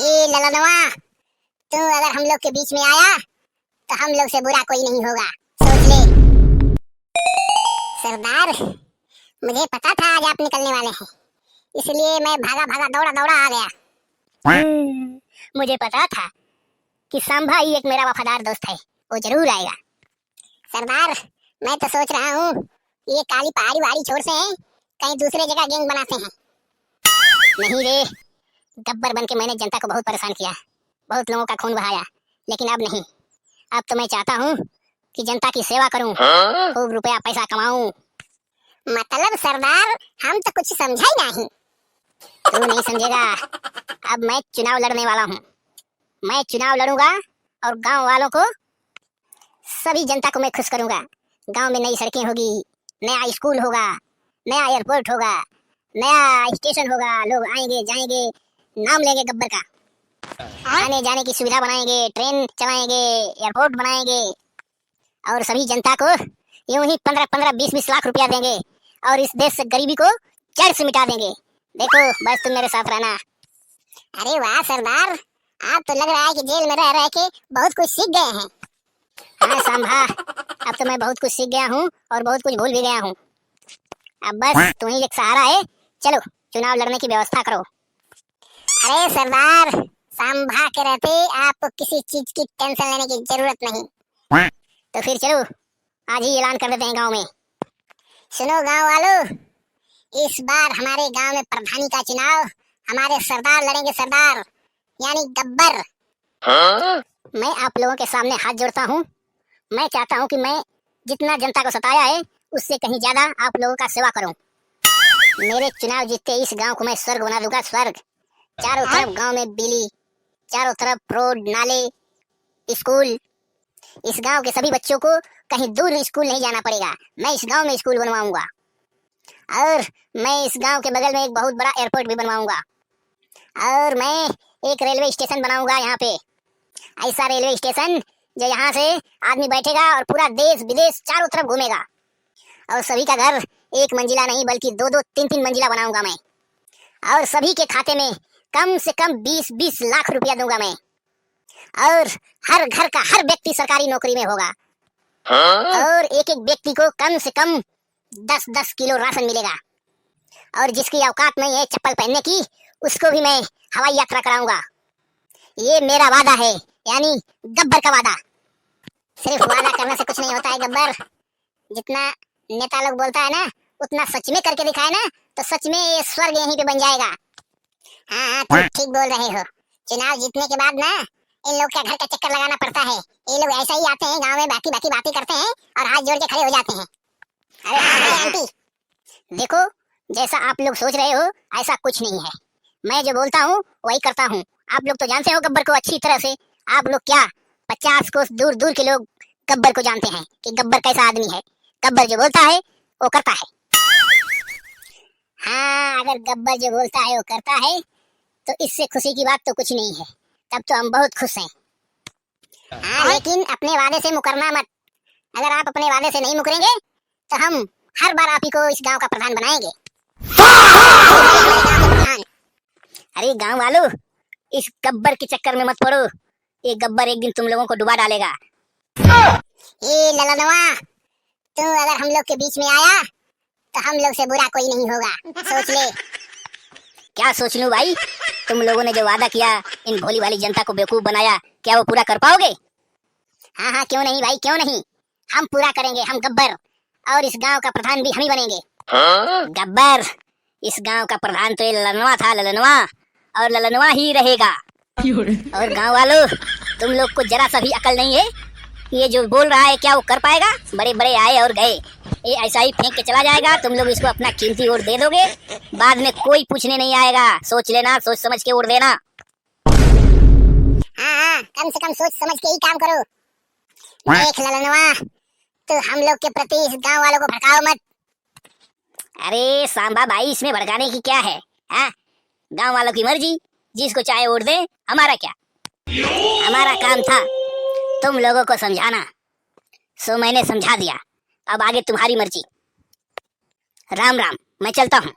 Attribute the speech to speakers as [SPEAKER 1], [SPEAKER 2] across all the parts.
[SPEAKER 1] हे ललनवा, तू अगर हम लोग के बीच में आया तो हम लोग से बुरा कोई नहीं होगा, सोच ले। सरदार, मुझे पता था आज आप निकलने वाले हैं, इसलिए मैं भागा भागा दौड़ा दौड़ा आ गया। मुझे पता था कि सांभा ही एक मेरा वफादार दोस्त है, वो जरूर आएगा। सरदार, मैं तो सोच रहा हूँ ये काली पहाड़ी वाड़ी छोड़ से कहीं दूसरे जगह गैंग बनाते हैं। नहीं रे, गब्बर बन के मैंने जनता को बहुत परेशान किया, बहुत लोगों का खून बहाया, लेकिन अब नहीं। अब तो मैं चाहता हूँ कि जनता की सेवा करूँ, खूब रुपया पैसा कमाऊँ। मतलब सरदार, हम तो कुछ समझा ही नहीं। तू नहीं समझेगा, अब मैं चुनाव लड़ने वाला हूँ। मैं चुनाव लड़ूंगा और गांव वालों को, सभी जनता को मैं खुश करूंगा। गांव में नई सड़कें होगी, नया स्कूल होगा, नया एयरपोर्ट होगा, नया स्टेशन होगा, लोग आएंगे जाएंगे, नाम लेंगे गब्बर का, आने जाने की सुविधा बनाएंगे, ट्रेन चलाएंगे, एयरपोर्ट बनाएंगे और सभी जनता को यूं ही 15-15, 20-20 लाख रुपया देंगे और इस देश से गरीबी को जड़ से मिटा देंगे। देखो, बस तुम मेरे साथ रहना। अरे वाह सरदार, आप तो लग रहा है कि जेल में रह रह के बहुत कुछ सीख गए हैं। हाँ सांभा, अब तो मैं बहुत कुछ सीख गया हूँ और बहुत कुछ भूल भी गया हूँ। अब बस तू ही एक सहारा है, चलो चुनाव लड़ने की व्यवस्था करो। अरे सरदार, सांभा के रहते आपको किसी चीज की टेंशन लेने की जरूरत नहीं। तो फिर चलो आज ही ऐलान कर देते हैं गांव में। सुनो गांव वालों, इस बार हमारे गांव में प्रधानी का चुनाव हमारे सरदार लड़ेंगे, सरदार यानी गब्बर। मैं आप लोगों के सामने हाथ जोड़ता हूँ। मैं चाहता हूँ कि मैं जितना जनता को सताया है उससे कहीं ज्यादा आप लोगों का सेवा करूँ। मेरे चुनाव जीतते इस गांव को मैं स्वर्ग बना दूंगा, स्वर्ग। चारों तरफ गांव में बिजली, चारों तरफ रोड, नाले, स्कूल। इस गांव के सभी बच्चों को कहीं दूर स्कूल नहीं जाना पड़ेगा, मैं इस गांव में स्कूल बनवाऊंगा। और मैं इस गांव के बगल में एक बहुत बड़ा एयरपोर्ट भी बनवाऊंगा। और मैं एक रेलवे स्टेशन बनाऊंगा यहाँ पे, ऐसा रेलवे स्टेशन जो यहाँ से आदमी बैठेगा और पूरा देश विदेश चारों तरफ घूमेगा। और सभी का घर एक मंजिला नहीं बल्कि 2-2, 3-3 मंजिला बनाऊंगा मैं। और सभी के खाते में कम से कम 20-20 लाख रुपया दूंगा मैं। और हर घर का हर व्यक्ति सरकारी नौकरी में होगा। और एक एक व्यक्ति को कम से कम 10-10 किलो राशन मिलेगा। और जिसकी औकात नहीं है चप्पल पहनने की, उसको भी मैं हवाई यात्रा कराऊंगा। ये मेरा वादा है, यानी गब्बर का वादा। सिर्फ वादा करने से कुछ नहीं होता है गब्बर, जितना नेता लोग बोलता है ना उतना सच में करके दिखाए ना तो सच में ये स्वर्ग यहीं पे बन जाएगा। हाँ, तुम ठीक बोल रहे हो। चुनाव जीतने के बाद ना इन लोग का घर का चक्कर लगाना पड़ता है। ये लोग ऐसा ही आते हैं गांव में, बाकी बातें करते हैं और हाथ जोड़ के खड़े हो जाते हैं। अरे हाँ आंटी, देखो जैसा आप लोग सोच रहे हो ऐसा कुछ नहीं है। मैं जो बोलता हूँ वही करता हूँ। आप लोग तो जानते हो गब्बर को अच्छी तरह से। आप लोग क्या 50 कोस दूर दूर के लोग गब्बर को जानते हैं कि गब्बर कैसा आदमी है। गब्बर जो बोलता है वो करता है। हाँ, अगर गब्बर जो बोलता है वो करता है तो इससे खुशी की बात तो कुछ नहीं है, तब तो हम बहुत खुश हैं। हाँ, लेकिन अपने वादे से मुकरना मत। अगर आप अपने वादे से नहीं मुकरेंगे तो हम हर बार आप ही को इस गांव का प्रधान बनाएंगे। अरे गांव वालों, इस गब्बर के चक्कर में मत पड़ो। ये गब्बर एक दिन तुम लोगों को डुबा डालेगा। ये ललनवा, तू अगर हम लोग के बीच में आया तो हम लोग से बुरा कोई नहीं होगा, सोच ले। क्या सोच लूं भाई? तुम लोगों ने जो वादा किया, इन भोली वाली जनता को बेवकूफ बनाया, क्या वो पूरा कर पाओगे? हाँ हाँ, क्यों नहीं भाई, क्यों नहीं। हम पूरा करेंगे, हम गब्बर। और इस गांव का प्रधान भी हम ही बनेंगे। गब्बर, इस गांव का प्रधान तो ये ललनवा था, ललनवा, और ललनवा ही रहेगा। और गांव वालों, तुम लोग को जरा सा भी अकल नहीं है? ये जो बोल रहा है क्या वो कर पाएगा? बड़े बड़े आए और गए, ये ऐसा ही फेंक के चला जाएगा। तुम लोग इसको अपना कीमती वोट दे दोगे, बाद में कोई पूछने नहीं आएगा। सोच लेना, सोच समझ के वोट देना। हाँ, कम से कम सोच समझ के ही काम करो। देख ललनवा, तो हम लोग के प्रति इस गांव वालों को भड़काओ मत। अरे सांबा भाई, इसमें भड़काने की क्या है? हाँ, गांव वालों की मर्जी, जिसको चाहे वोट दे, हमारा क्या। हमारा काम था तुम लोगों को समझाना, सो मैंने समझा दिया। अब आगे तुम्हारी मर्जी। राम राम, मैं चलता हूँ।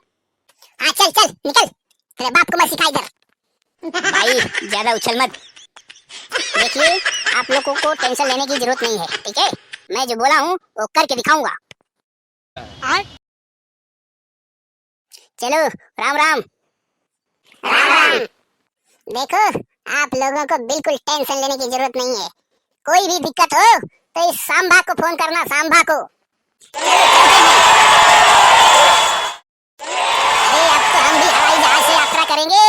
[SPEAKER 1] हाँ चल चल, निकल, तेरे बाप को मैं सिखा इधर। भाई ज्यादा उछल मत। देखिए, आप लोगों को टेंशन लेने की जरूरत नहीं है, ठीक है? मैं जो बोला हूँ वो करके दिखाऊंगा। चलो, राम राम। राम राम। देखो, आप लोगों को बिल्कुल टेंशन लेने की जरूरत नहीं है। कोई भी दिक्कत हो तो इस सांभा को फोन करना, सांभा को। अरे अब तो हम भी हवाई जहाज से यात्रा करेंगे।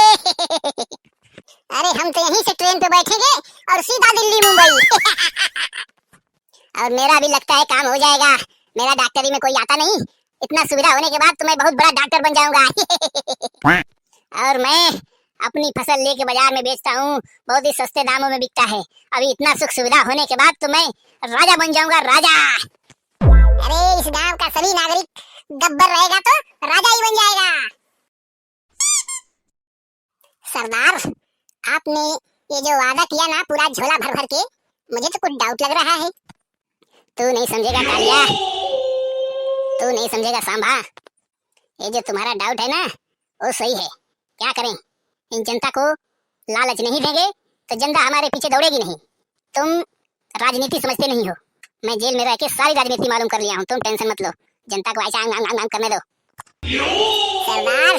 [SPEAKER 1] अरे हम तो यहीं से ट्रेन पे बैठेंगे और सीधा दिल्ली मुंबई। और मेरा भी लगता है काम हो जाएगा। मेरा डॉक्टरी में कोई आता नहीं, इतना सुविधा होने के बाद तो मैं बहुत बड़ा डॉक्टर बन जाऊंगा। और मैं अपनी फसल लेके बाजार में बेचता हूँ, बहुत ही सस्ते दामों में बिकता है। अभी इतना सुख सुविधा होने के बाद तो मैं राजा बन जाऊंगा, राजा। अरे इस गांव का सभी नागरिक गब्बर रहेगा तो राजा ही बन जाएगा। सरदार, आपने ये जो वादा किया ना पूरा झोला भर भर के, मुझे तो कुछ डाउट लग रहा है। तू नहीं समझेगा कालिया, तू नहीं समझेगा सांभा। ये जो तुम्हारा डाउट है ना वो सही है। क्या करें, इन जनता को लालच नहीं देंगे तो जनता हमारे पीछे दौड़ेगी नहीं। तुम राजनीति समझते नहीं हो, मैं जेल में रह के सारी राजनीति मालूम कर लिया हूँ। तुम टेंशन मत लो, जनता को ऐसा आंग करने दो। सरदार,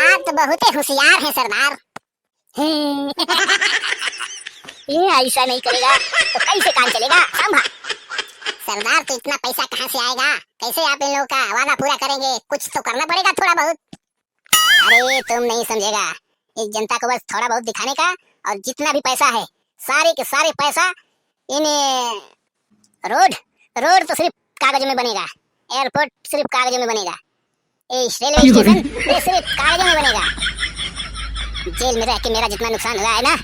[SPEAKER 1] आप तो बहुत ही होशियार हैं सरदार। ये ऐसा नहीं करेगा तो कैसे काम चलेगा सांभा? सरदार, तो इतना पैसा कहाँ से आएगा? कैसे आप इन लोगों का वादा पूरा करेंगे? कुछ तो करना पड़ेगा थोड़ा बहुत। अरे तुम नहीं समझेगा, इस जनता को बस थोड़ा बहुत दिखाने का, और जितना भी पैसा है सारे के सारे पैसा इन रोड तो सिर्फ कागज में बनेगा, एयरपोर्ट सिर्फ कागज में बनेगा, रेलवे स्टेशन ये सिर्फ कागज में बनेगा। जेल में रह के मेरा जितना नुकसान हुआ है ना,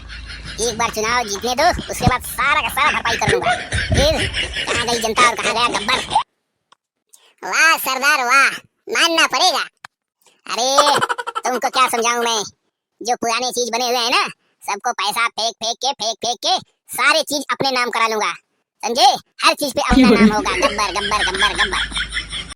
[SPEAKER 1] एक बार चुनाव जीतने दो, उसके बाद सारा का सारा भरपाई कर लूंगा। फिर कहाँ गई जनता और कहाँ गया गब्बर? वाह सरदार वाह, मानना पड़ेगा। अरे तुमको क्या समझाऊं मैं, जो पुराने चीज बने हुए हैं ना सबको पैसा फेंक के सारे चीज अपने नाम करा लूंगा, समझे? हर चीज पे अपना नाम होगा, गब्बर गब्बर गब्बर गब्बर।